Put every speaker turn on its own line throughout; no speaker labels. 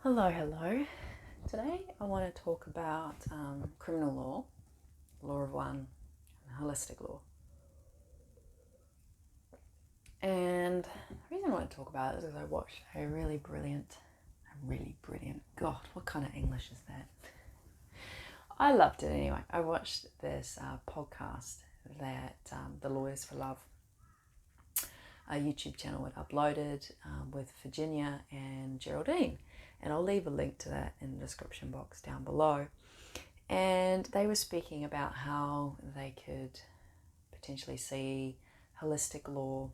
Hello. Today I want to talk about criminal law of one, and holistic law. And the reason I want to talk about it is because I watched a really brilliant, God, what kind of English is that? I loved it anyway. I watched this podcast that the Lawyers for Love, a YouTube channel, had uploaded with Virginia and Geraldine. And I'll leave a link to that in the description box down below. And they were speaking about how they could potentially see holistic law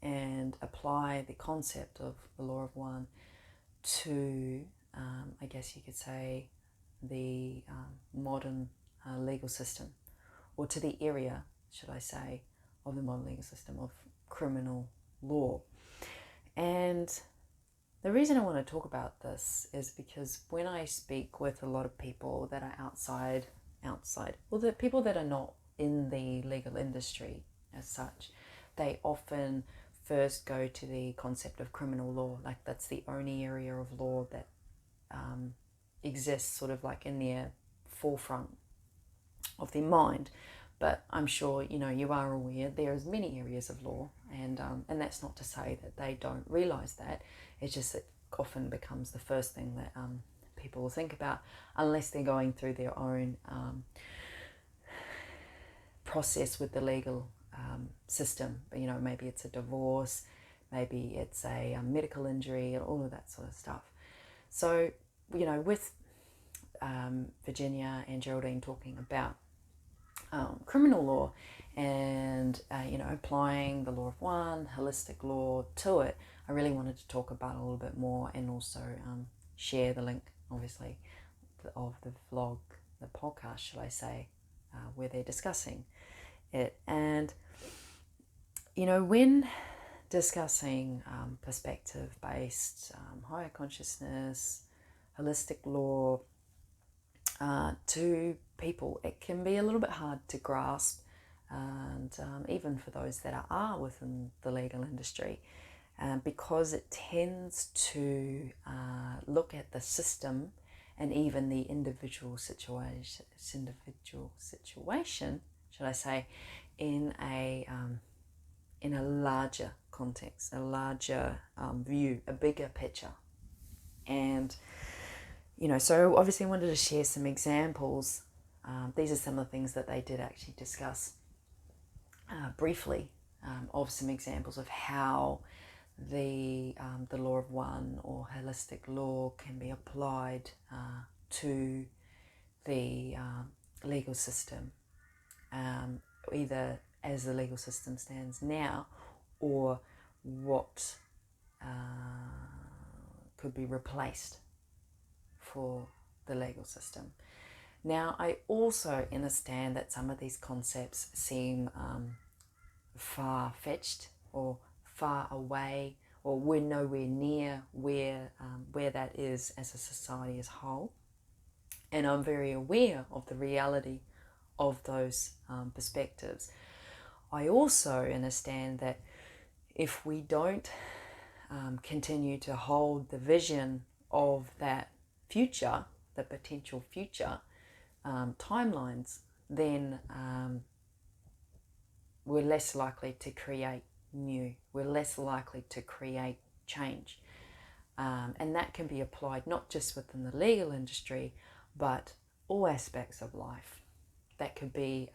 and apply the concept of the law of one to, I guess you could say, the modern legal system, or to the area, should I say, of the modern legal system of criminal law. And the reason I want to talk about this is because when I speak with a lot of people that are outside, well, the people that are not in the legal industry as such, they often first go to the concept of criminal law, like that's the only area of law that exists sort of like in their forefront of their mind. But I'm sure you are aware there's many areas of law, and that's not to say that they don't realise that. It's just that often becomes the first thing that people will think about, unless they're going through their own process with the legal system. Maybe it's a divorce, maybe it's a medical injury, and all of that sort of stuff. So with Virginia and Geraldine talking about criminal law and applying the law of one, holistic law to it, I really wanted to talk about it a little bit more, and also share the link, obviously, of the vlog, the podcast, should I say, where they're discussing it. And when discussing perspective-based higher consciousness, holistic law to people, it can be a little bit hard to grasp, and even for those that are within the legal industry, because it tends to look at the system and even the individual situation, should I say, in a larger context, a larger view, a bigger picture. And so obviously I wanted to share some examples. These are some of the things that they did actually discuss briefly, of some examples of how the law of one or holistic law can be applied to the legal system, either as the legal system stands now, or what could be replaced for the legal system. Now, I also understand that some of these concepts seem far-fetched or far away, or we're nowhere near where that is as a society as a whole. And I'm very aware of the reality of those perspectives. I also understand that if we don't continue to hold the vision of that future, the potential future timelines, then we're less likely to create new. We're less likely to create change. And that can be applied not just within the legal industry, but all aspects of life. That could be,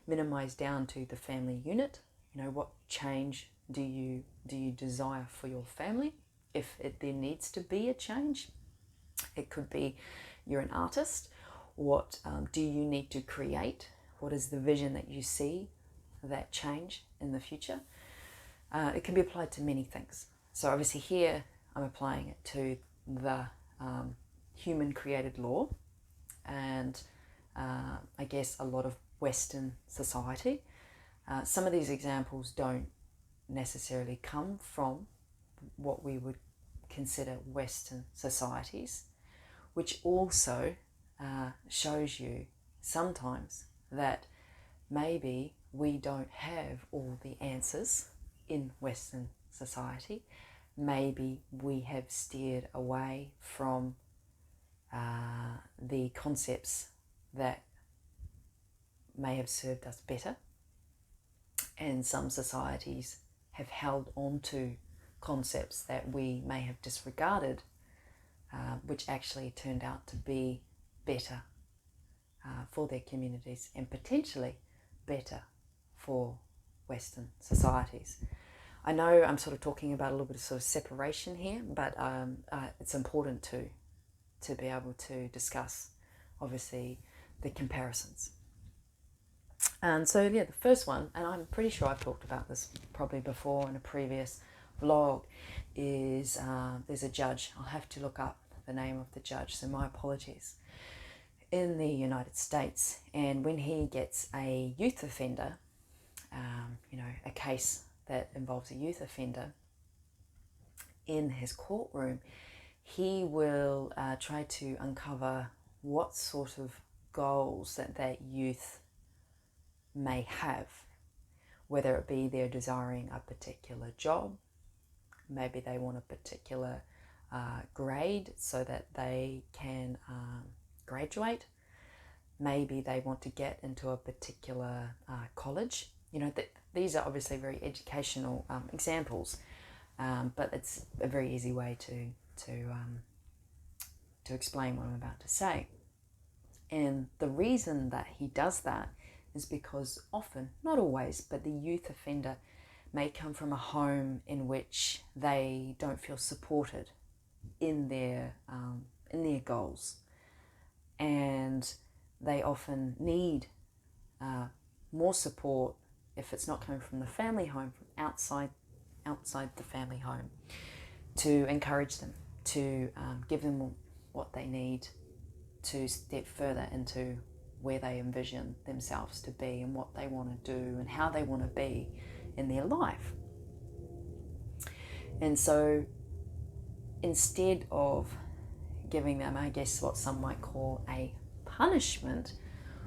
minimized down to the family unit. What change do you desire for your family? If there needs to be a change, it could be you're an artist. What do you need to create? What is the vision that you see that change in the future? It can be applied to many things. So obviously here I'm applying it to the human created law, and I guess a lot of Western society. Some of these examples don't necessarily come from what we would consider Western societies, which also shows you sometimes that maybe we don't have all the answers in Western society. maybe we have steered away from the concepts that may have served us better, and some societies have held on to concepts that we may have disregarded, which actually turned out to be better for their communities and potentially better for Western societies. I know I'm sort of talking about a little bit of sort of separation here, but it's important to be able to discuss, obviously, the comparisons. And so, yeah, the first one, and I'm pretty sure I've talked about this probably before in a previous vlog, is there's a judge. I'll have to look up the name of the judge, so my apologies, in the United States. And when he gets a youth offender, a case that involves a youth offender in his courtroom, he will try to uncover what sort of goals that youth may have, whether it be they're desiring a particular job, maybe they want a particular grade so that they can graduate, maybe they want to get into a particular college. These are obviously very educational examples, but it's a very easy way to explain what I'm about to say. And the reason that he does that is because often, not always, but the youth offender may come from a home in which they don't feel supported in their goals, and they often need more support if it's not coming from the family home, from outside the family home, to encourage them, to give them what they need to step further into where they envision themselves to be and what they want to do and how they want to be in their life. And so instead of giving them, I guess, what some might call a punishment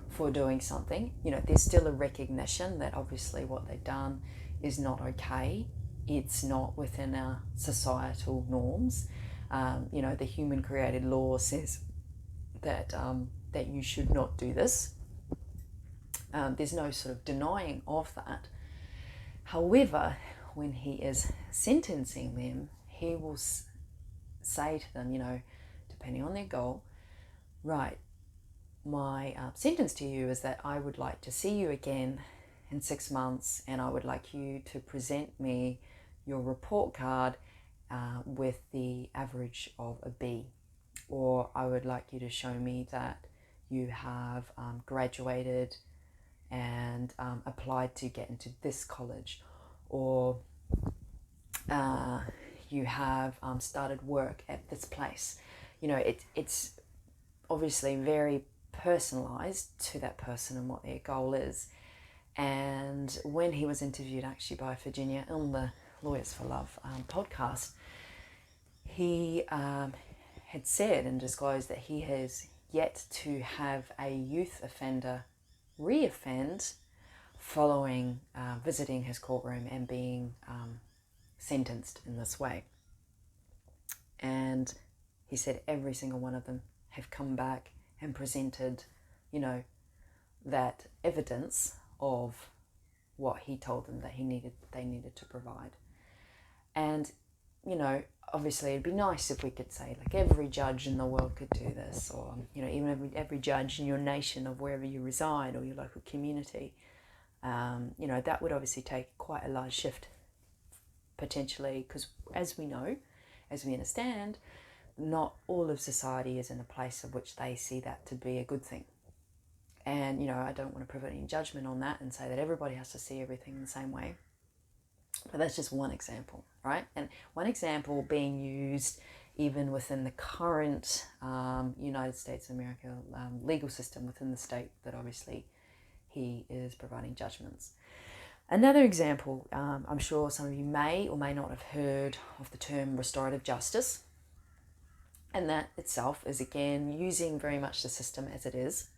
for doing something, there's still a recognition that obviously what they've done is not okay. It's not within our societal norms. The human created law says that you should not do this. There's no sort of denying of that. However, when he is sentencing them, he will say to them, depending on their goal, right, my sentence to you is that I would like to see you again in 6 months, and I would like you to present me your report card with the average of a B. Or I would like you to show me that you have graduated and applied to get into this college, or you have started work at this place. It's obviously very personalized to that person and what their goal is. And when he was interviewed actually by Virginia on the Lawyers for Love podcast, he had said and disclosed that he has yet to have a youth offender reoffend following visiting his courtroom and being sentenced in this way. And he said every single one of them have come back and presented, that evidence of what he told them that they needed to provide. And, obviously it'd be nice if we could say like every judge in the world could do this, or, even every judge in your nation of wherever you reside or your local community. That would obviously take quite a large shift potentially, because as we know, as we understand, not all of society is in a place of which they see that to be a good thing. And, I don't want to put any judgment on that and say that everybody has to see everything the same way. But that's just one example, right? And one example being used even within the current United States of America legal system within the state that obviously he is providing judgments. Another example, I'm sure some of you may or may not have heard of the term restorative justice. And that itself is, again, using very much the system as it is.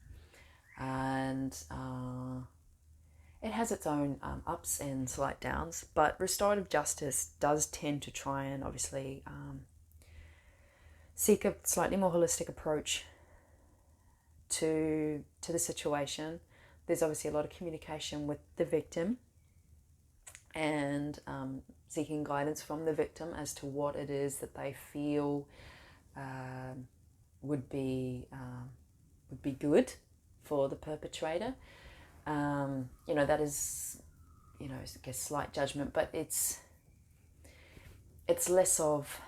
And it has its own ups and slight downs, but restorative justice does tend to try and obviously seek a slightly more holistic approach to the situation. There's obviously a lot of communication with the victim and seeking guidance from the victim as to what it is that they feel would be good for the perpetrator. That is, I guess, slight judgment, but it's less of,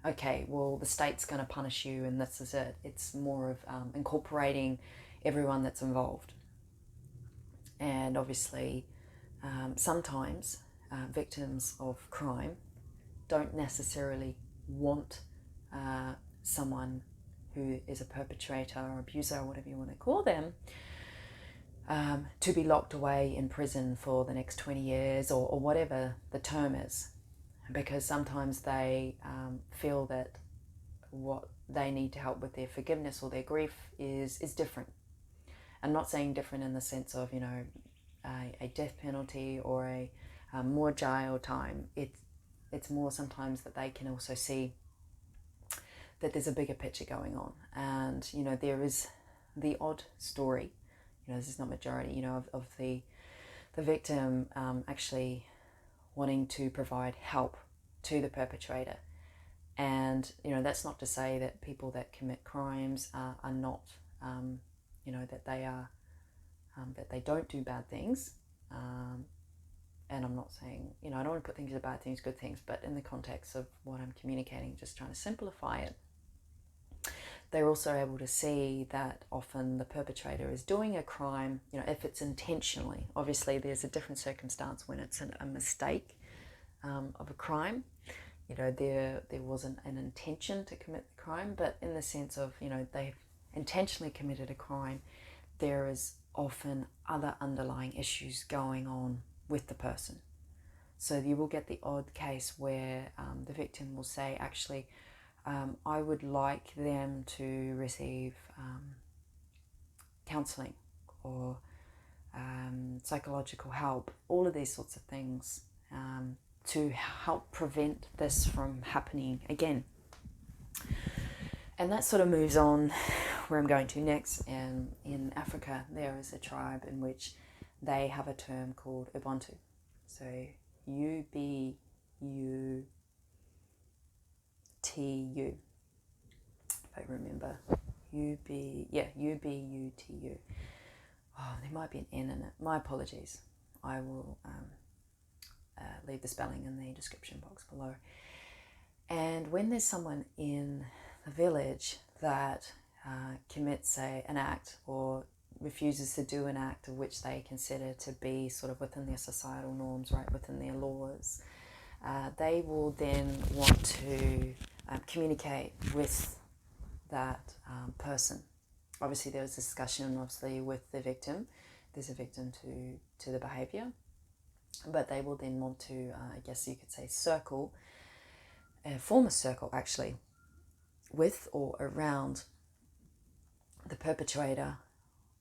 okay, well, the state's going to punish you and this is it. It's more of incorporating everyone that's involved. And obviously, sometimes victims of crime don't necessarily want someone who is a perpetrator or abuser or whatever you want to call them to be locked away in prison for the next 20 years or whatever the term is, because sometimes they feel that what they need to help with their forgiveness or their grief is different. I'm not saying different in the sense of, a death penalty or a more jail time. It's more sometimes that they can also see that there's a bigger picture going on. And, there is the odd story, this is not majority, of the victim actually wanting to provide help to the perpetrator. And, that's not to say that people that commit crimes are not, that they are, that they don't do bad things. And I'm not saying, I don't want to put things as bad things, good things, but in the context of what I'm communicating, just trying to simplify it. They're also able to see that often the perpetrator is doing a crime, if it's intentionally. Obviously, there's a different circumstance when it's a mistake of a crime. There wasn't an intention to commit the crime, but in the sense of, they've intentionally committed a crime, there is often other underlying issues going on with the person. So you will get the odd case where the victim will say, actually, I would like them to receive counselling or psychological help, all of these sorts of things to help prevent this from happening again. And that sort of moves on where I'm going to next. And in Africa, there is a tribe in which they have a term called Ubuntu. So Ubutu, if I remember. Ubutu. Oh, there might be an N in it. My apologies. I will leave the spelling in the description box below. And when there's someone in the village that commits an act or refuses to do an act of which they consider to be sort of within their societal norms, right, within their laws, they will then want to communicate with that person. Obviously, there was discussion, obviously, with the victim. There's a victim to the behaviour, but they will then want to, I guess you could say, form a circle, actually, with or around the perpetrator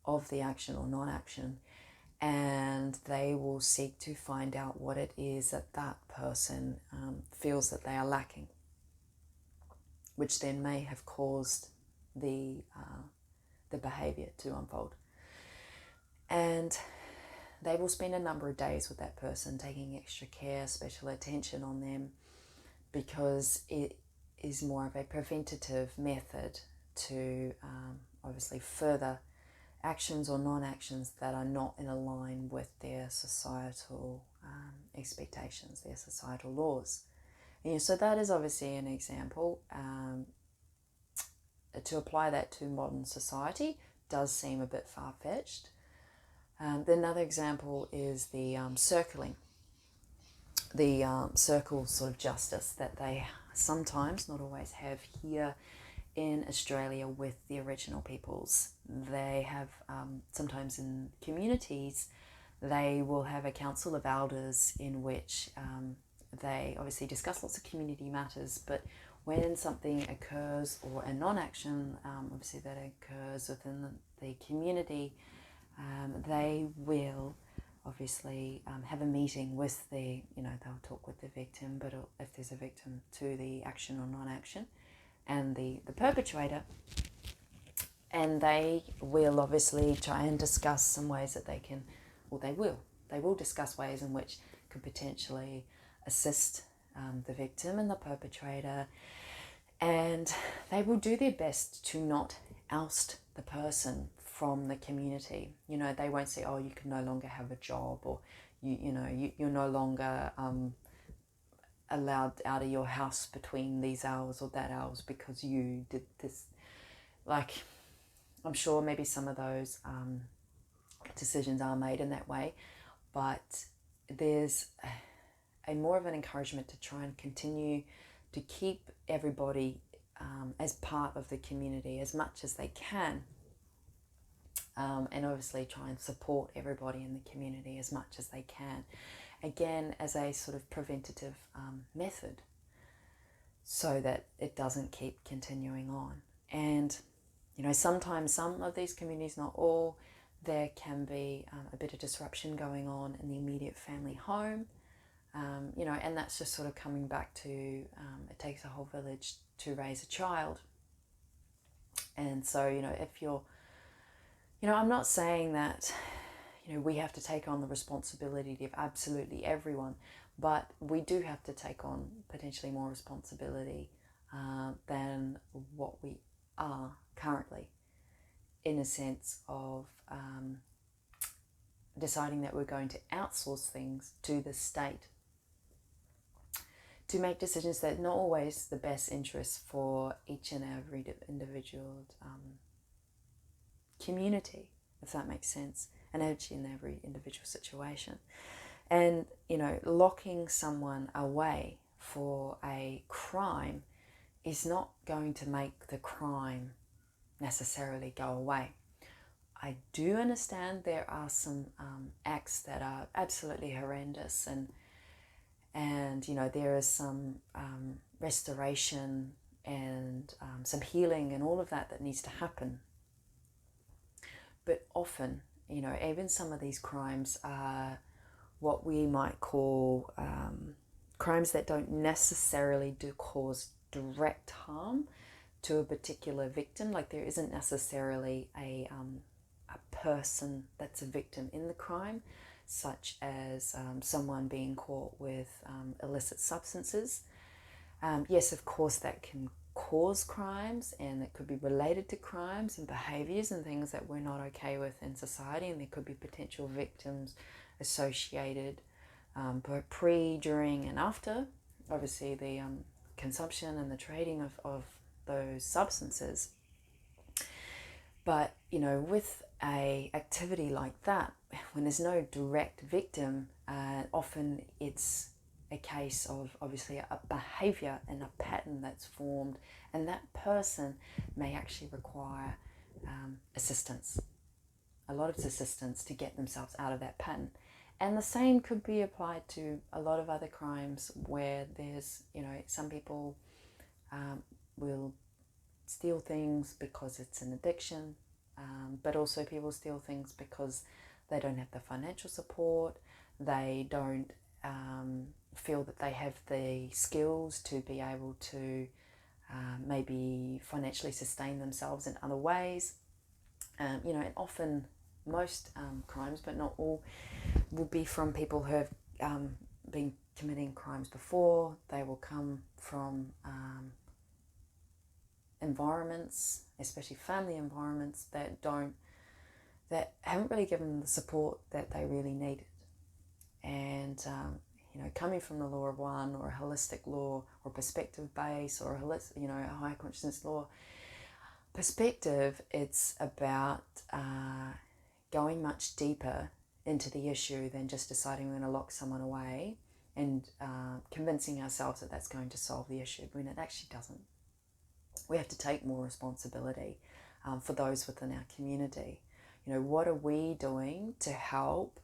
of the action or non-action, and they will seek to find out what it is that person feels that they are lacking, which then may have caused the behaviour to unfold. And they will spend a number of days with that person, taking extra care, special attention on them, because it is more of a preventative method to obviously further actions or non-actions that are not in line with their societal expectations, their societal laws. And so that is obviously an example. To apply that to modern society does seem a bit far-fetched. Another example is the circling, the circle sort of justice that they sometimes, not always, have here in Australia with the original peoples. They have sometimes in communities, they will have a council of elders in which they obviously discuss lots of community matters, but when something occurs or a non-action, obviously that occurs within the community, they will obviously have a meeting with the, they'll talk with the victim, but if there's a victim, to the action or non-action, and the perpetrator, and they will obviously try and discuss some ways that they can, or they will discuss ways in which could potentially assist the victim and the perpetrator, and they will do their best to not oust the person from the community. They won't say, oh, you can no longer have a job, or you're no longer allowed out of your house between these hours or that hours because you did this. Like, I'm sure maybe some of those decisions are made in that way, but there's a more of an encouragement to try and continue to keep everybody as part of the community as much as they can, and obviously try and support everybody in the community as much as they can, again as a sort of preventative method, so that it doesn't keep continuing on. And sometimes some of these communities, not all, there can be a bit of disruption going on in the immediate family home, and that's just sort of coming back to it takes a whole village to raise a child. And so, if you're, I'm not saying that, we have to take on the responsibility of absolutely everyone, but we do have to take on potentially more responsibility than what we are currently, in a sense of deciding that we're going to outsource things to the state to make decisions that are not always the best interests for each and every individual community, if that makes sense, and each and every individual situation. And, locking someone away for a crime is not going to make the crime necessarily go away. I do understand there are some acts that are absolutely horrendous, and there is some restoration and some healing and all of that needs to happen. But often, even some of these crimes are what we might call crimes that don't necessarily cause direct harm to a particular victim. Like, there isn't necessarily a person that's a victim in the crime, such as someone being caught with illicit substances. Yes, of course, that can cause crimes, and it could be related to crimes and behaviours and things that we're not okay with in society, and there could be potential victims associated pre, during and after, obviously, the consumption and the trading of those substances. But, with a activity like that, when there's no direct victim, often it's a case of obviously a behaviour and a pattern that's formed, and that person may actually require assistance, a lot of assistance to get themselves out of that pattern. And the same could be applied to a lot of other crimes where there's, some people will steal things because it's an addiction, but also people steal things because they don't have the financial support, they don't feel that they have the skills to be able to maybe financially sustain themselves in other ways. And often most crimes, but not all, will be from people who have been committing crimes before. They will come from environments, especially family environments, that haven't really given them the support that they really needed. And coming from the law of one, or a holistic law, or perspective base, or a higher consciousness law perspective, it's about going much deeper into the issue than just deciding we're going to lock someone away and convincing ourselves that that's going to solve the issue, when it actually doesn't. We have to take more responsibility for those within our community. What are we doing to help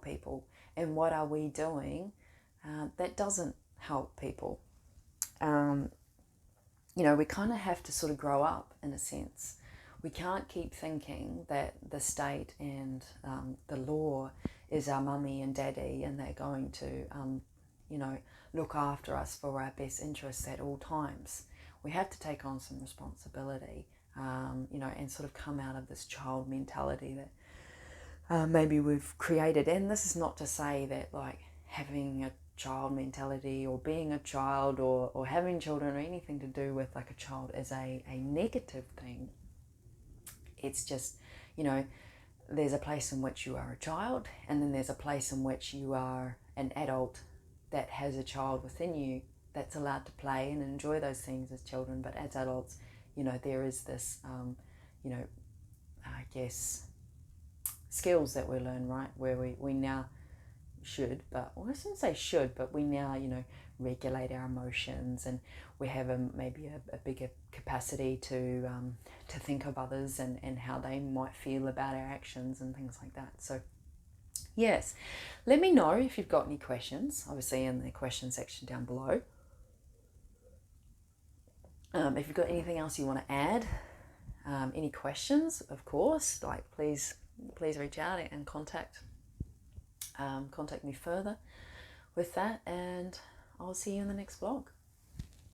people, and what are we doing that doesn't help people? We kind of have to sort of grow up, in a sense. We can't keep thinking that the state and the law is our mummy and daddy, and they're going to, look after us for our best interests at all times. We have to take on some responsibility, and sort of come out of this child mentality that maybe we've created. And this is not to say that like having a child mentality or being a child or having children or anything to do with like a child is a negative thing. It's just, there's a place in which you are a child, and then there's a place in which you are an adult that has a child within you that's allowed to play and enjoy those things as children. But as adults, there is this, I guess, skills that we learn, right? Where we now should, but well, I shouldn't say should, but we now, regulate our emotions, and we have maybe a bigger capacity to think of others and how they might feel about our actions and things like that. So yes, let me know if you've got any questions, obviously in the question section down below. If you've got anything else you want to add, any questions, of course, like please reach out and contact me further with that, and I'll see you in the next vlog.